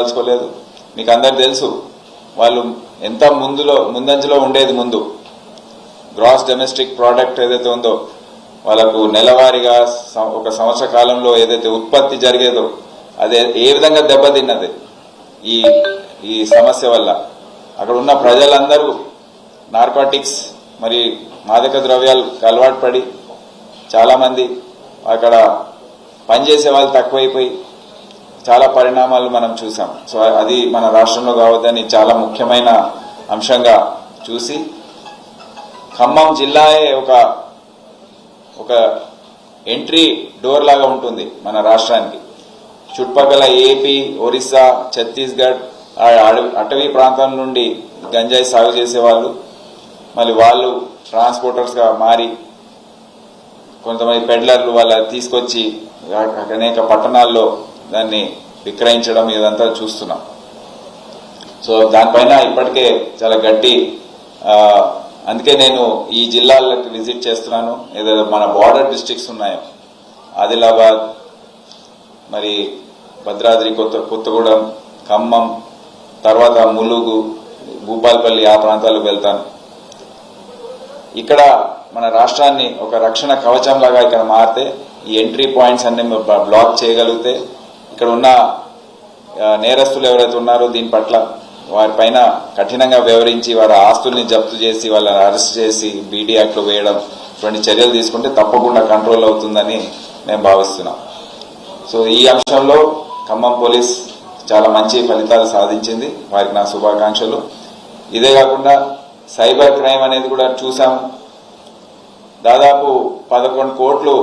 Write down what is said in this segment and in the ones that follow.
తెలుసుకోలేదు. మీకు అందరు తెలుసు వాళ్ళు ఎంత ముందంజలో ఉండేది. ముందు గ్రాస్ డొమెస్టిక్ ప్రోడక్ట్ ఏదైతే ఉందో వాళ్ళకు నెలవారీగా ఒక సంవత్సర కాలంలో ఏదైతే ఉత్పత్తి జరిగేదో అదే ఏ విధంగా దెబ్బతిన్నది ఈ సమస్య వల్ల. అక్కడ ఉన్న ప్రజలందరూ నార్కోటిక్స్ మరి మాదక ద్రవ్యాలకు అలవాటు పడి చాలా మంది అక్కడ పనిచేసే వాళ్ళు తక్కువైపోయి చాలా పరిణామాలు మనం చూసాం. సో అది మన రాష్ట్రంలో కావద్దని చాలా ముఖ్యమైన అంశంగా చూసి ఖమ్మం జిల్లాయే ఒక ఎంట్రీ డోర్ లాగా ఉంటుంది మన రాష్ట్రానికి. చుట్టుపక్కల ఏపీ, ఒరిస్సా, ఛత్తీస్గఢ్ అటవీ ప్రాంతం నుండి గంజాయి సాగు చేసేవాళ్ళు మళ్ళీ వాళ్ళు ట్రాన్స్పోర్టర్స్గా మారి కొంతమంది పెడ్లర్లు వాళ్ళ తీసుకొచ్చి అనేక పట్టణాల్లో దాన్ని విక్రయించడం ఇదంతా చూస్తున్నాం. సో దానిపైన ఇప్పటికే చాలా గట్టి అందుకే నేను ఈ జిల్లాలకు విజిట్ చేస్తున్నాను. ఏదైతే మన బార్డర్ డిస్ట్రిక్ట్స్ ఉన్నాయో ఆదిలాబాద్, మరి భద్రాద్రి, కొత్తగూడెం, ఖమ్మం, తర్వాత ములుగు, భూపాలపల్లి ఆ ప్రాంతాలకు వెళ్తాను. ఇక్కడ మన రాష్ట్రాన్ని ఒక రక్షణ కవచం లాగా ఇక్కడ మారితే ఈ ఎంట్రీ పాయింట్స్ అన్ని బ్లాక్ చేయగలిగితే ఇక్కడ ఉన్న నేరస్తులు ఎవరైతే ఉన్నారో దీని పట్ల వారిపైన కఠినంగా వ్యవహరించి వారి ఆస్తుల్ని జప్తు చేసి వాళ్ళని అరెస్ట్ చేసి బీడీ యాక్ట్లో వేయడం ఇటువంటి చర్యలు తీసుకుంటే తప్పకుండా కంట్రోల్ అవుతుందని మేము భావిస్తున్నాం. సో ఈ అంశంలో ఖమ్మం పోలీస్ చాలా మంచి ఫలితాలు సాధించింది. వారికి నా శుభాకాంక్షలు. ఇదే కాకుండా సైబర్ క్రైమ్ అనేది కూడా చూసాము. దాదాపు 11 కోట్లు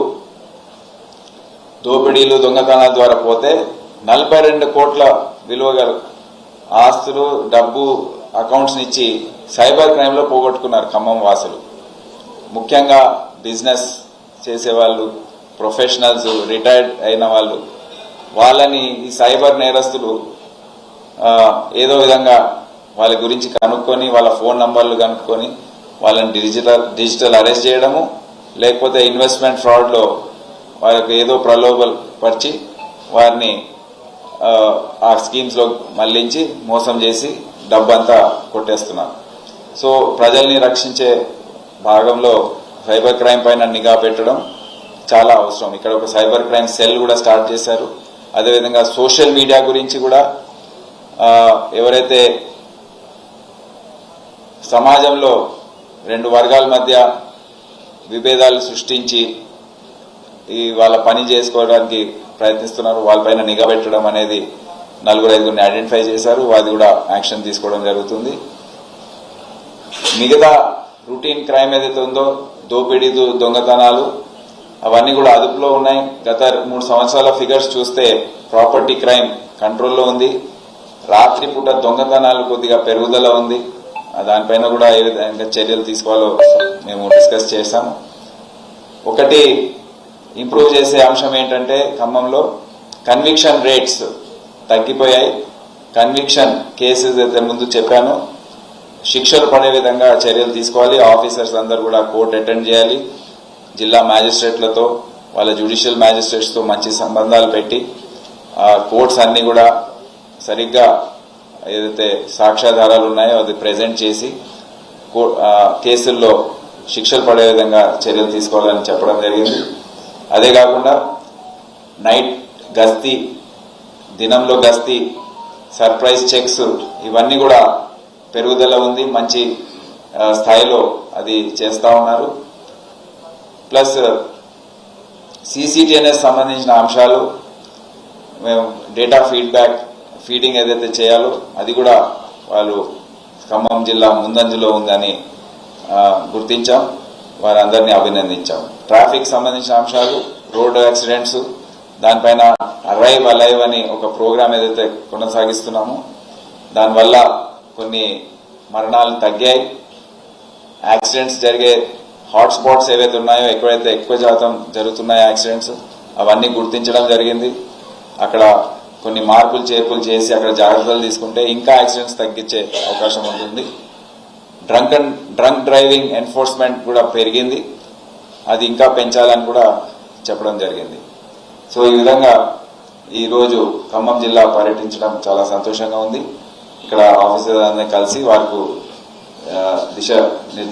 దోపిడీలు, దొంగతనాల ద్వారా పోతే 42 కోట్ల విలువ గల ఆస్తులు, డబ్బు, అకౌంట్స్ ఇచ్చి సైబర్ క్రైమ్ లో పోగొట్టుకున్నారు ఖమ్మం వాసులు. ముఖ్యంగా బిజినెస్ చేసేవాళ్ళు, ప్రొఫెషనల్స్, రిటైర్డ్ అయిన వాళ్ళు, వాళ్ళని ఈ సైబర్ నేరస్తులు ఏదో విధంగా వాళ్ళ గురించి కనుక్కొని వాళ్ళ ఫోన్ నంబర్లు కనుక్కొని వాళ్ళని డిజిటల్ అరెస్ట్ చేయడము, లేకపోతే ఇన్వెస్ట్మెంట్ ఫ్రాడ్ లో వాళ్ళకి ఏదో ప్రలోభాలు పరిచి వారిని ఆ స్కీమ్స్ లో మళ్లించి మోసం చేసి డబ్బంతా కొట్టేస్తున్నారు. సో ప్రజల్ని రక్షించే భాగంలో సైబర్ క్రైమ్ పైన నిఘా పెట్టడం చాలా అవసరం. ఇక్కడ ఒక సైబర్ క్రైమ్ సెల్ కూడా స్టార్ట్ చేశారు. అదేవిధంగా సోషల్ మీడియా గురించి కూడా ఎవరైతే సమాజంలో 2 వర్గాల మధ్య విభేదాలు సృష్టించి వాళ్ళ పని చేసుకోవడానికి ప్రయత్నిస్తున్నారు వాళ్ళపైన నిఘా పెట్టడం అనేది 4-5 ఐడెంటిఫై చేశారు. అది కూడా యాక్షన్ తీసుకోవడం జరుగుతుంది. మిగతా రొటీన్ క్రైమ్ ఏదైతే ఉందో దోపిడీ, దొంగతనాలు అవన్నీ కూడా అదుపులో ఉన్నాయి. గత 3 సంవత్సరాల ఫిగర్స్ చూస్తే ప్రాపర్టీ క్రైమ్ కంట్రోల్లో ఉంది. రాత్రిపూట దొంగతనాలు కొద్దిగా పెరుగుదల ఉంది. దానిపైన కూడా ఏ విధంగా చర్యలు తీసుకోవాలో మేము డిస్కస్ చేశాము. ఒకటి ఇంప్రూవ్ చేసే అంశం ఏంటంటే ఖమ్మంలో కన్విక్షన్ రేట్స్ తగ్గిపోయాయి. కన్విక్షన్ కేసెస్ అయితే ముందు చెప్పాను శిక్షలు పడే విధంగా చర్యలు తీసుకోవాలి. ఆఫీసర్స్ అందరూ కూడా కోర్టు అటెండ్ చేయాలి. జిల్లా మ్యాజిస్ట్రేట్లతో వాళ్ళ జ్యుడిషియల్ మ్యాజిస్ట్రేట్స్తో మంచి సంబంధాలు పెట్టి కోర్ట్స్ అన్ని కూడా సరిగ్గా ఏదైతే సాక్ష్యాధారాలు ఉన్నాయో అది ప్రెజెంట్ చేసి కేసుల్లో శిక్షలు పడే విధంగా చర్యలు తీసుకోవాలని చెప్పడం జరిగింది. అదే కాకుండా నైట్ గస్తీ, దినంలో గస్తీ, సర్ప్రైజ్ చెక్స్ ఇవన్నీ కూడా పెరుగుదల ఉంది. మంచి స్థాయిలో అది చేస్తా ఉన్నారు. ప్లస్ సీసీటీఎన్ఎస్ సంబంధించిన అంశాలు మేము డేటా ఫీడింగ్ ఏదైతే చేయాలో అది కూడా వాళ్ళు ఖమ్మం జిల్లా ముందంజలో ఉందని గుర్తించాం. వారందరినీ అభినందించాం. ట్రాఫిక్ సంబంధించిన అంశాలు, రోడ్డు యాక్సిడెంట్స్, దానిపైన అరైవ్ అలైవ్ అని ఒక ప్రోగ్రాం ఏదైతే కొనసాగిస్తున్నామో దానివల్ల కొన్ని మరణాలు తగ్గాయి. యాక్సిడెంట్స్ జరిగే హాట్స్పాట్స్ ఏవైతే ఉన్నాయో ఎక్కడైతే ఎక్కువ శాతం జరుగుతున్నాయో యాక్సిడెంట్స్ అవన్నీ గుర్తించడం జరిగింది. అక్కడ కొన్ని మార్పులు చేర్పులు చేసి అక్కడ జాగ్రత్తలు తీసుకుంటే ఇంకా యాక్సిడెంట్స్ తగ్గించే అవకాశం ఉంటుంది. డ్రంక్ డ్రైవింగ్ ఎన్ఫోర్స్మెంట్ కూడా పెరిగింది. అది ఇంకా పెంచాలని కూడా చెప్పడం జరిగింది. సో ఈ విధంగా ఈరోజు ఖమ్మం జిల్లా పర్యటించడం చాలా సంతోషంగా ఉంది. ఇక్కడ ఆఫీసర్ అందరినీ కలిసి వారికి దిశ నిర్దేశం